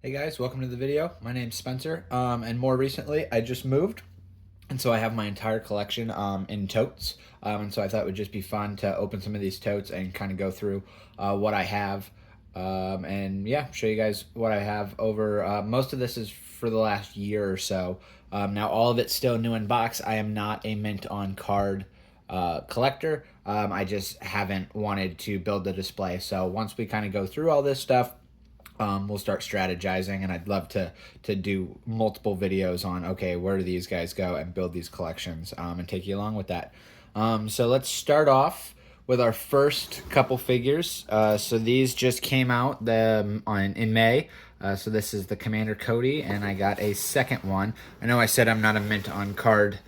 Hey guys, welcome to the video. My name's Spencer, and more recently, I just moved, and so I have my entire collection in totes, and so I thought it would just be fun to open some of these totes and kind of go through what I have, and yeah, show you guys what I have over. Most of this is for the last year or so. Now, all of it's still new in box. I am not a mint on card collector. I just haven't wanted to build the display. So once we kind of go through all this stuff, we'll start strategizing, and I'd love to do multiple videos on, okay, where do these guys go, and build these collections, and take you along with that. So let's start off with our first couple figures. So these just came out in May. So this is the Commander Cody, and I got a second one. I know I said I'm not a mint on card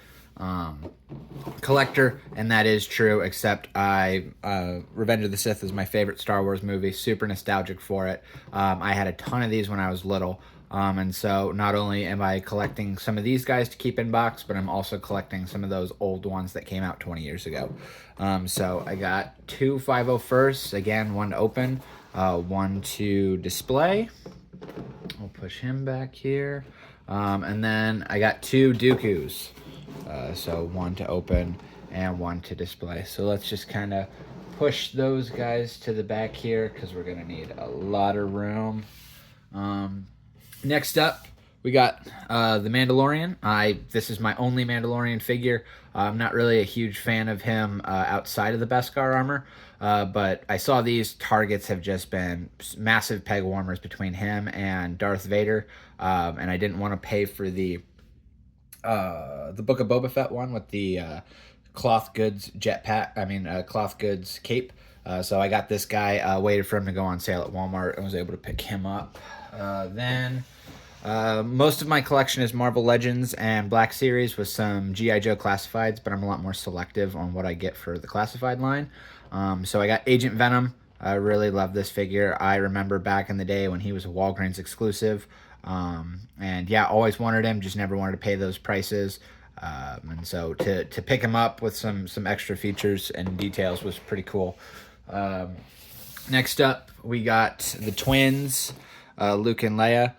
collector, and that is true, except Revenge of the Sith is my favorite Star Wars movie, super nostalgic for it. I had a ton of these when I was little, and so not only am I collecting some of these guys to keep in box, but I'm also collecting some of those old ones that came out 20 years ago. So I got two 501sts, again, one to open, one to display. I'll push him back here, and then I got two Dooku's. So one to open and one to display. So let's just kind of push those guys to the back here because we're going to need a lot of room. Next up, we got the Mandalorian. This is my only Mandalorian figure. I'm not really a huge fan of him outside of the Beskar armor, but I saw these targets have just been massive peg warmers between him and Darth Vader, and I didn't want to pay for the Book of Boba Fett one with the cloth goods jetpack. Cloth goods cape. So I got this guy, waited for him to go on sale at Walmart, and was able to pick him up. Then most of my collection is Marvel Legends and Black Series with some G.I. Joe classifieds, but I'm a lot more selective on what I get for the classified line. So I got Agent Venom. I really love this figure. I remember back in the day when he was a Walgreens exclusive. And yeah, always wanted him, just never wanted to pay those prices. And so to pick him up with some extra features and details was pretty cool. Next up, we got the twins, Luke and Leia.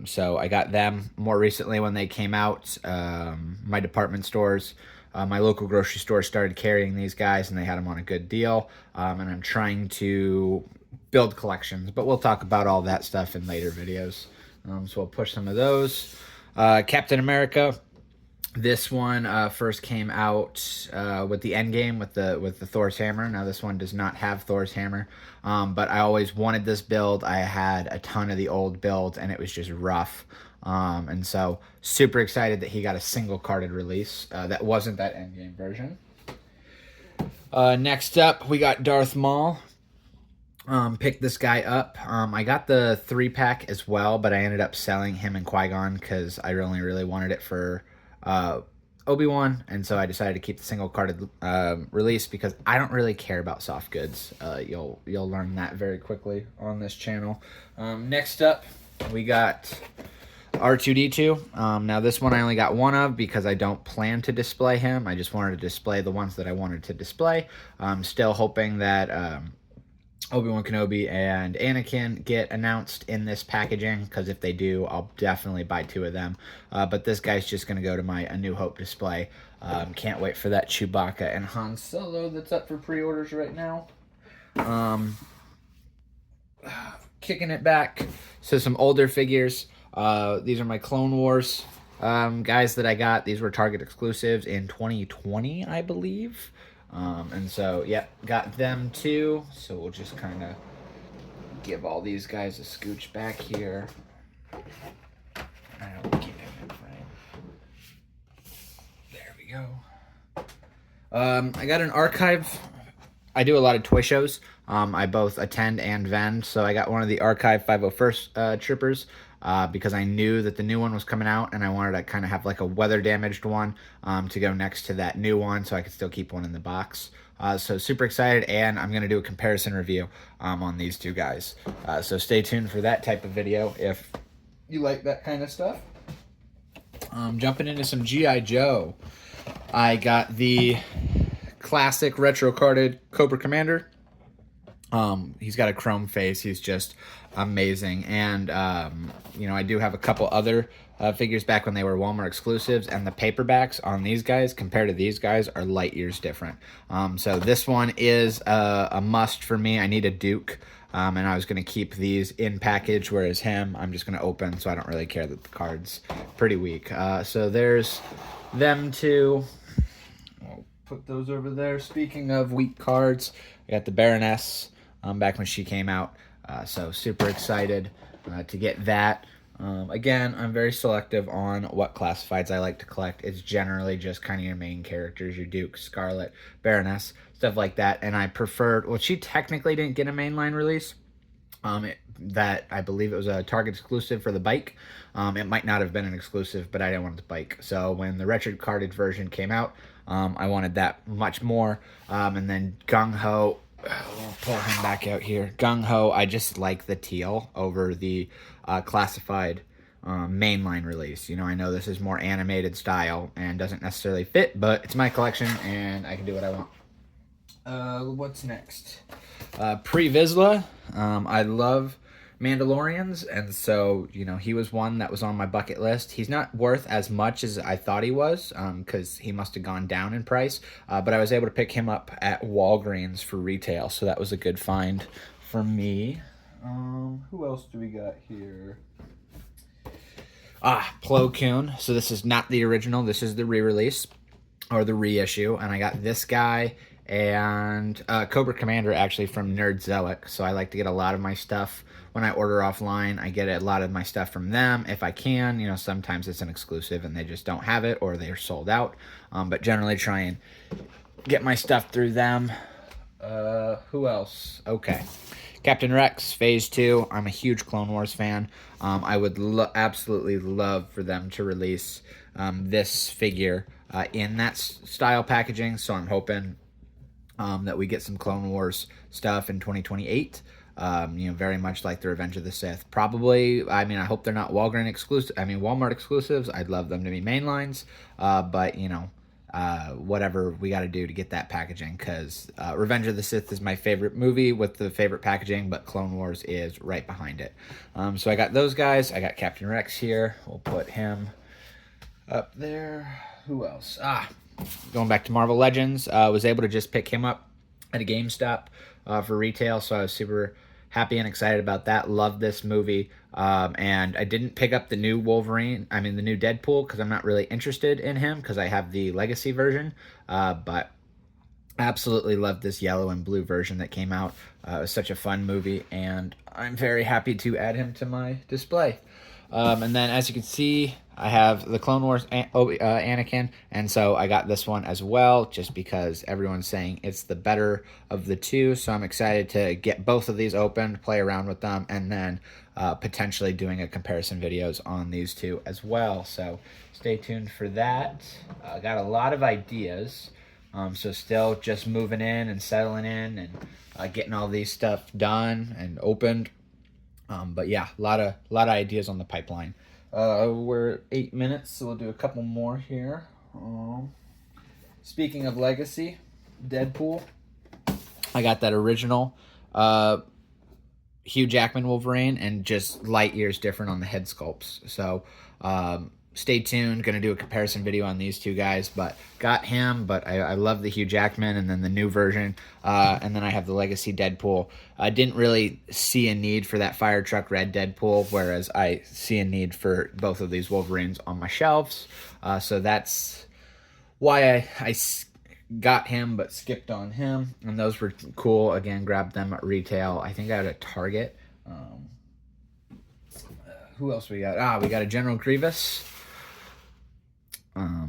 So I got them more recently when they came out. My department stores, my local grocery store started carrying these guys, and they had them on a good deal. And I'm trying to build collections, but we'll talk about all that stuff in later videos. So we'll push some of those. Captain America. This one first came out with the Endgame with the Thor's hammer. Now this one does not have Thor's hammer, but I always wanted this build. I had a ton of the old builds, and it was just rough. And so super excited that he got a single carded release. That wasn't that Endgame version. Next up, we got Darth Maul. Picked this guy up. I got the 3-pack as well, but I ended up selling him and Qui-Gon because I only really wanted it for Obi-Wan, and so I decided to keep the single carded release because I don't really care about soft goods. You'll learn that very quickly on this channel. Next up, we got R2-D2. Now this one I only got one of because I don't plan to display him. I just wanted to display the ones that I wanted to display. I'm still hoping that Obi-Wan Kenobi and Anakin get announced in this packaging, because if they do, I'll definitely buy two of them. But this guy's just going to go to my A New Hope display. Can't wait for that Chewbacca and Han Solo that's up for pre-orders right now. Kicking it back. So some older figures. These are my Clone Wars guys that I got. These were Target exclusives in 2020, I believe. And so, yeah, got them too. So we'll just kind of give all these guys a scooch back here. I'll keep him in frame. There we go. I got an archive. I do a lot of toy shows. I both attend and vend. So I got one of the Archive 501st Troopers. Because I knew that the new one was coming out, and I wanted to kind of have like a weather damaged one to go next to that new one, so I could still keep one in the box. So super excited, and I'm going to do a comparison review on these two guys. So stay tuned for that type of video if you like that kind of stuff. Jumping into some G.I. Joe. I got the classic retro carded Cobra Commander. He's got a chrome face. He's just amazing. And you know, I do have a couple other figures back when they were Walmart exclusives, and the paperbacks on these guys compared to these guys are light years different. So this one is a must for me. I need a Duke. And I was going to keep these in package, whereas him, I'm just going to open, so I don't really care that the card's pretty weak. So there's them two. I'll put those over there. Speaking of weak cards, I got the Baroness back when she came out. So super excited to get that. Again, I'm very selective on what classifieds I like to collect. It's generally just kind of your main characters, your Duke, Scarlet, Baroness, stuff like that. And I preferred, well, she technically didn't get a mainline release. That I believe it was a Target exclusive for the bike. It might not have been an exclusive, but I didn't want the bike. So when the retro carded version came out, I wanted that much more. And then Gung Ho, we'll pull him back out here. Gung Ho, I just like the teal over the classified mainline release. You know, I know this is more animated style and doesn't necessarily fit, but it's my collection and I can do what I want. What's next? Pre Vizsla. I love Mandalorians, and so, you know, he was one that was on my bucket list. He's not worth as much as I thought he was, because he must have gone down in price, but I was able to pick him up at Walgreens for retail, so that was a good find for me. Who else do we got here? Plo Koon. So this is not the original, this is the re-release, or the reissue, and I got this guy and Cobra Commander actually from Nerdzoic. So I like to get a lot of my stuff when I order offline. I get a lot of my stuff from them if I can. You know, sometimes it's an exclusive and they just don't have it or they're sold out. But generally try and get my stuff through them. Who else? Okay. Captain Rex Phase 2. I'm a huge Clone Wars fan. I would absolutely love for them to release this figure in that style packaging. So I'm hoping that we get some Clone Wars stuff in 2028. You know, very much like the Revenge of the Sith. Probably, I mean, I hope they're not Walmart exclusives. I'd love them to be mainlines. But, you know, whatever we got to do to get that packaging, because Revenge of the Sith is my favorite movie with the favorite packaging, but Clone Wars is right behind it. So I got those guys. I got Captain Rex here. We'll put him up there. Who else? Going back to Marvel Legends, was able to just pick him up at a GameStop for retail, so I was super happy and excited about that. Love this movie, and I didn't pick up the new the new Deadpool, because I'm not really interested in him, because I have the Legacy version, but absolutely loved this yellow and blue version that came out. It was such a fun movie, and I'm very happy to add him to my display. And then, as you can see, I have the Clone Wars Anakin, and so I got this one as well, just because everyone's saying it's the better of the two, so I'm excited to get both of these open, play around with them, and then potentially doing a comparison videos on these two as well, so stay tuned for that. I got a lot of ideas, so still just moving in and settling in and getting all these stuff done and opened. But yeah, a lot of ideas on the pipeline. We're at 8 minutes, so we'll do a couple more here. Speaking of Legacy, Deadpool. I got that original Hugh Jackman Wolverine, and just light years different on the head sculpts. So stay tuned. Going to do a comparison video on these two guys, but got him. But I love the Hugh Jackman, and then the new version, and then I have the Legacy Deadpool. I didn't really see a need for that Fire Truck Red Deadpool, whereas I see a need for both of these Wolverines on my shelves. So that's why I got him, but skipped on him. And those were cool. Again, grabbed them at retail. I think I had a Target. Who else we got? We got a General Grievous.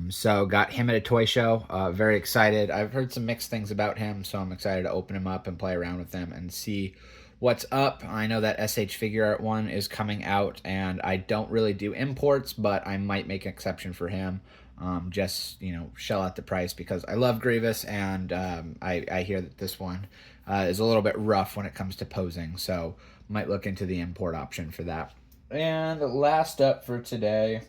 So got him at a toy show. Very excited. I've heard some mixed things about him, so I'm excited to open him up and play around with them and see what's up. I know that SH Figure Art one is coming out, and I don't really do imports, but I might make an exception for him. Just, you know, shell out the price, because I love Grievous, and I hear that this one is a little bit rough when it comes to posing, so might look into the import option for that. And last up for today,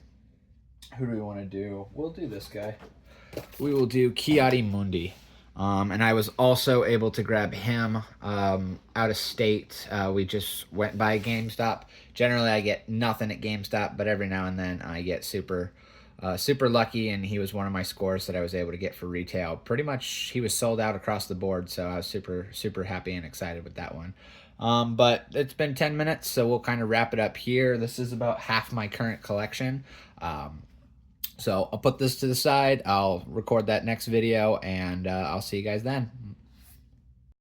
who do we want to do? We'll do this guy. We will do Ki-Adi Mundi. And I was also able to grab him out of state. We just went by GameStop. Generally, I get nothing at GameStop, but every now and then I get super lucky, and he was one of my scores that I was able to get for retail. Pretty much, he was sold out across the board, so I was super happy and excited with that one. But it's been 10 minutes, so we'll kind of wrap it up here. This is about half my current collection. So I'll put this to the side. I'll record that next video, and I'll see you guys then.